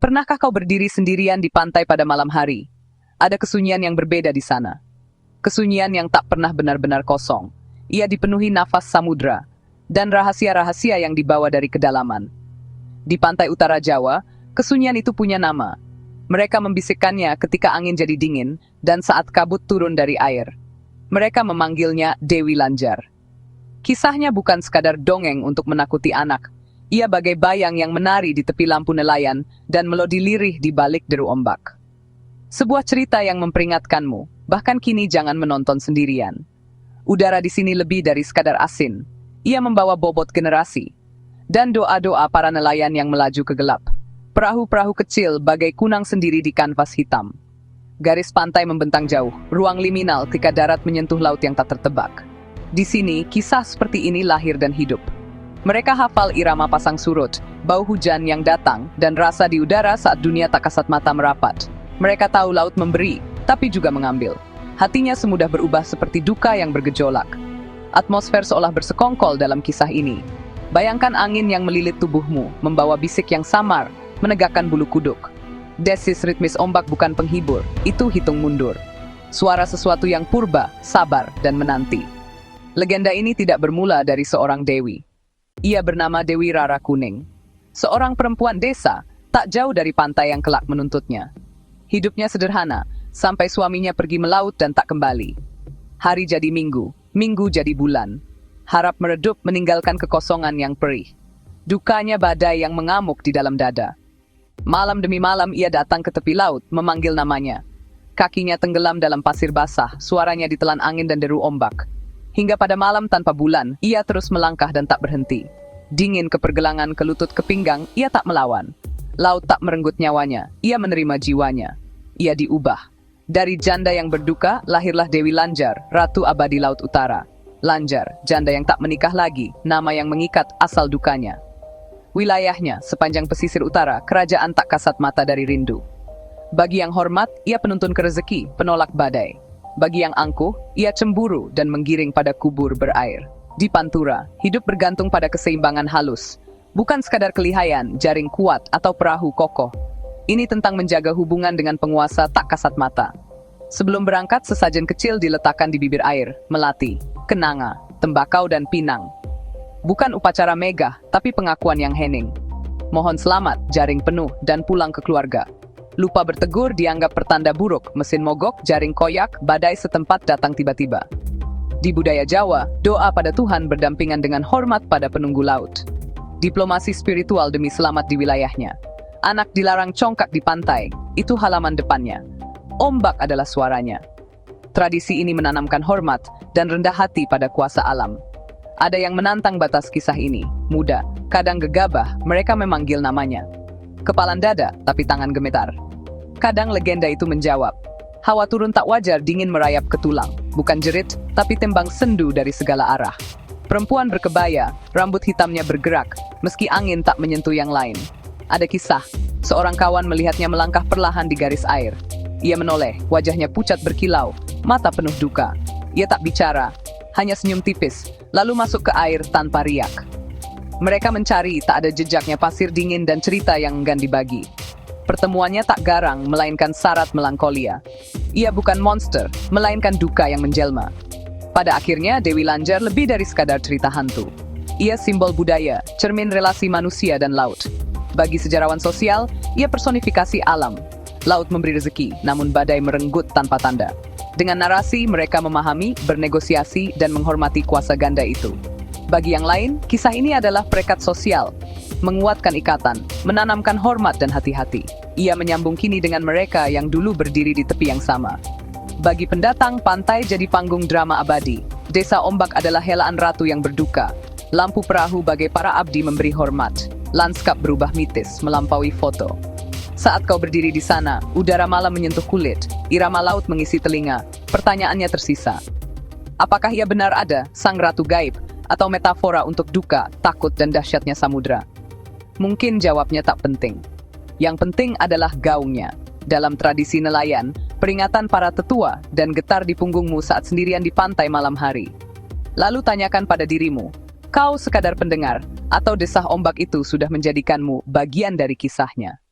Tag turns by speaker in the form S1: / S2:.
S1: Pernahkah kau berdiri sendirian di pantai pada malam hari? Ada kesunyian yang berbeda di sana. Kesunyian yang tak pernah benar-benar kosong. Ia dipenuhi nafas samudra dan rahasia-rahasia yang dibawa dari kedalaman. Di pantai utara Jawa, kesunyian itu punya nama. Mereka membisikkannya ketika angin jadi dingin dan saat kabut turun dari air. Mereka memanggilnya Dewi Lanjar. Kisahnya bukan sekadar dongeng untuk menakuti anak. Ia bagai bayang yang menari di tepi lampu nelayan dan melodi lirih di balik deru ombak. Sebuah cerita yang memperingatkanmu, bahkan kini jangan menonton sendirian. Udara di sini lebih dari sekadar asin. Ia membawa bobot generasi. Dan doa-doa para nelayan yang melaju ke gelap. Perahu-perahu kecil bagai kunang sendiri di kanvas hitam. Garis pantai membentang jauh, ruang liminal ketika darat menyentuh laut yang tak tertebak. Di sini, kisah seperti ini lahir dan hidup. Mereka hafal irama pasang surut, bau hujan yang datang, dan rasa di udara saat dunia tak kasat mata merapat. Mereka tahu laut memberi, tapi juga mengambil. Hatinya semudah berubah seperti duka yang bergejolak. Atmosfer seolah bersekongkol dalam kisah ini. Bayangkan angin yang melilit tubuhmu, membawa bisik yang samar, menegakkan bulu kuduk. Desis ritmis ombak bukan penghibur, itu hitung mundur. Suara sesuatu yang purba, sabar, dan menanti. Legenda ini tidak bermula dari seorang dewi. Ia bernama Dewi Rara Kuning. Seorang perempuan desa, tak jauh dari pantai yang kelak menuntutnya. Hidupnya sederhana, sampai suaminya pergi melaut dan tak kembali. Hari jadi minggu, minggu jadi bulan. Harap meredup meninggalkan kekosongan yang perih. Dukanya badai yang mengamuk di dalam dada. Malam demi malam ia datang ke tepi laut, memanggil namanya. Kakinya tenggelam dalam pasir basah, suaranya ditelan angin dan deru ombak. Hingga pada malam tanpa bulan, ia terus melangkah dan tak berhenti. Dingin ke pergelangan, ke lutut, ke pinggang, ia tak melawan. Laut tak merenggut nyawanya, ia menerima jiwanya. Ia diubah. Dari janda yang berduka, lahirlah Dewi Lanjar, Ratu Abadi Laut Utara. Lanjar, janda yang tak menikah lagi, nama yang mengikat asal dukanya. Wilayahnya, sepanjang pesisir utara, kerajaan tak kasat mata dari rindu. Bagi yang hormat, ia penuntun kerezeki, penolak badai. Bagi yang angkuh, ia cemburu dan menggiring pada kubur berair. Di Pantura, hidup bergantung pada keseimbangan halus. Bukan sekadar kelihayan, jaring kuat, atau perahu kokoh. Ini tentang menjaga hubungan dengan penguasa tak kasat mata. Sebelum berangkat, sesajen kecil diletakkan di bibir air, melati, kenanga, tembakau dan pinang. Bukan upacara megah, tapi pengakuan yang hening. Mohon selamat, jaring penuh, dan pulang ke keluarga. Lupa bertegur dianggap pertanda buruk, mesin mogok, jaring koyak, badai setempat datang tiba-tiba. Di budaya Jawa, doa pada Tuhan berdampingan dengan hormat pada penunggu laut. Diplomasi spiritual demi selamat di wilayahnya. Anak dilarang congkak di pantai, itu halaman depannya. Ombak adalah suaranya. Tradisi ini menanamkan hormat dan rendah hati pada kuasa alam. Ada yang menantang batas kisah ini, muda, kadang gegabah, mereka memanggil namanya. Kepalan dada, tapi tangan gemetar. Kadang legenda itu menjawab. Hawa turun tak wajar dingin merayap ke tulang. Bukan jerit, tapi tembang sendu dari segala arah. Perempuan berkebaya, rambut hitamnya bergerak, meski angin tak menyentuh yang lain. Ada kisah, seorang kawan melihatnya melangkah perlahan di garis air. Ia menoleh, wajahnya pucat berkilau, mata penuh duka. Ia tak bicara, hanya senyum tipis, lalu masuk ke air tanpa riak. Mereka mencari, tak ada jejaknya pasir dingin dan cerita yang enggan dibagi. Pertemuannya tak garang, melainkan syarat melankolia. Ia bukan monster, melainkan duka yang menjelma. Pada akhirnya, Dewi Lanjar lebih dari sekadar cerita hantu. Ia simbol budaya, cermin relasi manusia dan laut. Bagi sejarawan sosial, ia personifikasi alam. Laut memberi rezeki, namun badai merenggut tanpa tanda. Dengan narasi, mereka memahami, bernegosiasi, dan menghormati kuasa ganda itu. Bagi yang lain, kisah ini adalah perekat sosial, menguatkan ikatan, menanamkan hormat dan hati-hati. Ia menyambung kini dengan mereka yang dulu berdiri di tepi yang sama. Bagi pendatang, pantai jadi panggung drama abadi. Desa ombak adalah helaan ratu yang berduka. Lampu perahu bagai para abdi memberi hormat. Lanskap berubah mitis, melampaui foto. Saat kau berdiri di sana, udara malam menyentuh kulit, irama laut mengisi telinga, pertanyaannya tersisa. Apakah ia benar ada, sang ratu gaib, atau metafora untuk duka, takut, dan dahsyatnya samudra? Mungkin jawabnya tak penting. Yang penting adalah gaungnya. Dalam tradisi nelayan, peringatan para tetua dan getar di punggungmu saat sendirian di pantai malam hari. Lalu tanyakan pada dirimu, kau sekadar pendengar, atau desah ombak itu sudah menjadikanmu bagian dari kisahnya?